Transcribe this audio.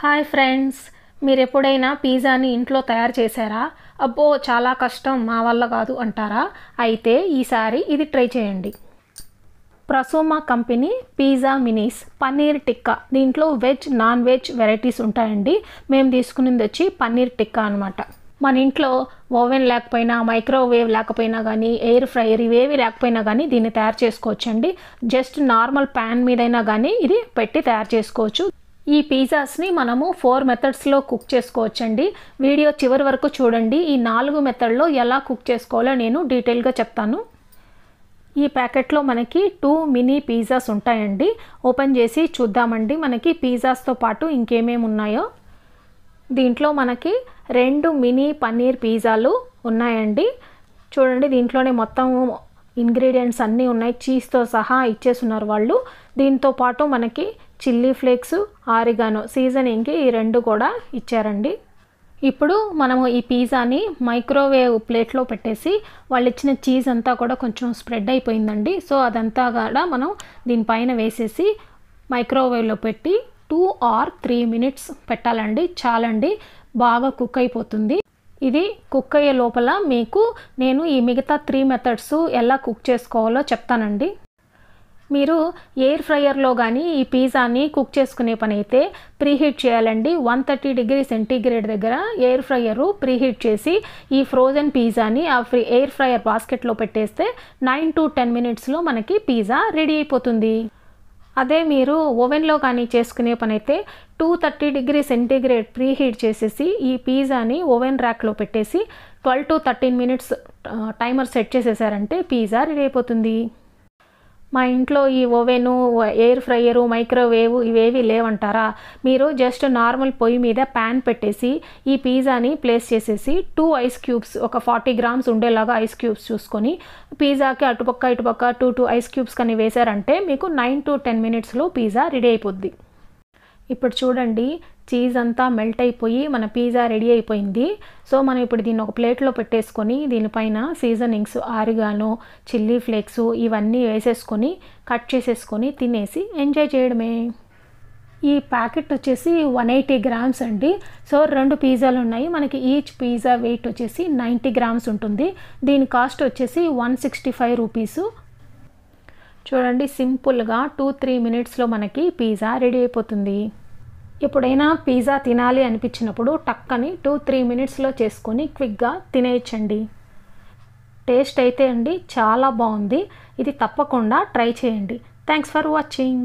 Hi friends, మీరు ఎప్పుడైనా పిజ్జాని ఇంట్లో తయారు చేశారా? అబ్బో చాలా కష్టం, మా వల్ల కాదు అంటారా? అయితే ఈసారి ఇది ట్రై చేయండి. Prasuma company pizza minis paneer tikka. దీంట్లో వెజ్ నాన్ వెజ్ వెరైటీస్ ఉంటాయండి. మేము తీసుకునేది వచ్చి పన్నీర్ టిక్కా అనమాట. మన ఇంట్లో ఓవెన్ లేకపోయినా, మైక్రోవేవ్ లేకపోయినా కానీ, ఎయిర్ ఫ్రైయర్ ఇవేవి లేకపోయినా కానీ దీన్ని తయారు చేసుకోవచ్చండి. జస్ట్ నార్మల్ ప్యాన్ మీదైనా కానీ ఇది పెట్టి తయారు చేసుకోవచ్చు. ఈ పిజ్జాస్ని మనము 4 మెథడ్స్లో కుక్ చేసుకోవచ్చండి. వీడియో చివరి వరకు చూడండి. ఈ 4 మెథడ్లో ఎలా కుక్ చేసుకోవాలో నేను డీటెయిల్గా చెప్తాను. ఈ ప్యాకెట్లో మనకి 2 మినీ పిజ్జాస్ ఉంటాయండి. ఓపెన్ చేసి చూద్దామండి మనకి పిజ్జాస్తో పాటు ఇంకేమేమి ఉన్నాయో. దీంట్లో మనకి 2 మినీ పన్నీర్ పిజ్జాలు ఉన్నాయండి. చూడండి, దీంట్లోనే మొత్తం ఇంగ్రీడియంట్స్ అన్నీ ఉన్నాయి, చీజ్తో సహా ఇచ్చేస్తున్నారు వాళ్ళు. దీంతో పాటు మనకి చిల్లీ ఫ్లేక్స్, ఆరిగానో సీజనింగ్కి ఈ 2 కూడా ఇచ్చారండి. ఇప్పుడు మనము ఈ పిజ్జాని మైక్రోవేవ్ ప్లేట్లో పెట్టేసి వాళ్ళు ఇచ్చిన చీజ్ అంతా కూడా కొంచెం స్ప్రెడ్ అయిపోయిందండి. సో అదంతా కూడా మనం దీనిపైన వేసేసి మైక్రోవేవ్లో పెట్టి 2 or 3 minutes పెట్టాలండి. చాలండి, బాగా కుక్ అయిపోతుంది. ఇది కుక్ అయ్యే లోపల మీకు నేను ఈ మిగతా 3 మెథడ్స్ ఎలా కుక్ చేసుకోవాలో చెప్తానండి. మీరు ఎయిర్ ఫ్రైయర్లో కానీ ఈ పిజ్జాని కుక్ చేసుకునే పని అయితే ప్రీహీట్ చేయాలండి. 130 degrees సెంటీగ్రేడ్ దగ్గర ఎయిర్ ఫ్రైయరు ప్రీహీట్ చేసి ఈ ఫ్రోజన్ పిజ్జాని ఆ ఎయిర్ ఫ్రైయర్ బాస్కెట్లో పెట్టేస్తే 9 to 10 minutesలో మనకి పిజ్జా రెడీ అయిపోతుంది. అదే మీరు ఓవెన్లో కానీ చేసుకునే పని అయితే 230 degrees సెంటీగ్రేడ్ ప్రీహీట్ చేసేసి ఈ పిజ్జాని ఓవెన్ ర్యాక్లో పెట్టేసి 12 to 13 minutes టైమర్ సెట్ చేసేసారంటే పిజ్జా రెడీ అయిపోతుంది. మా ఇంట్లో ఈ ఓవెను, ఎయిర్ ఫ్రైయరు, మైక్రోవేవ్ ఇవేవి లేవంటారా? మీరు జస్ట్ నార్మల్ పొయ్యి మీద ప్యాన్ పెట్టేసి ఈ పిజ్జాని ప్లేస్ చేసేసి 2 ఐస్ క్యూబ్స్, ఒక 40 grams ఉండేలాగా ఐస్ క్యూబ్స్ చూసుకొని పిజ్జాకి అటుపక్క ఇటుపక్క 2 ఐస్ క్యూబ్స్ కానీ వేశారంటే మీకు 9 to 10 minutesలో పిజ్జా రెడీ అయిపోద్ది. ఇప్పుడు చూడండి, చీజ్ అంతా మెల్ట్ అయిపోయి మన పిజ్జా రెడీ అయిపోయింది. సో మనం ఇప్పుడు దీన్ని ఒక ప్లేట్లో పెట్టేసుకొని దీనిపైన సీజనింగ్స్, ఆరిగానో, చిల్లీ ఫ్లేక్స్ ఇవన్నీ వేసేసుకొని కట్ చేసేసుకొని తినేసి ఎంజాయ్ చేయడమే. ఈ ప్యాకెట్ వచ్చేసి 180 grams అండి. సో 2 పిజ్జాలు ఉన్నాయి. మనకి ఈచ్ పిజ్జా వెయిట్ వచ్చేసి 90 grams ఉంటుంది. దీని కాస్ట్ వచ్చేసి 165 rupees. చూడండి, సింపుల్గా 2-3 minutesలో మనకి పిజ్జా రెడీ అయిపోతుంది. ఎప్పుడైనా పిజ్జా తినాలి అనిపించినప్పుడు టక్కని 2-3 minutesలో చేసుకొని క్విక్గా తినేయచ్చండి. టేస్ట్ అయితే అండి చాలా బాగుంది. ఇది తప్పకుండా ట్రై చేయండి. Thanks for watching.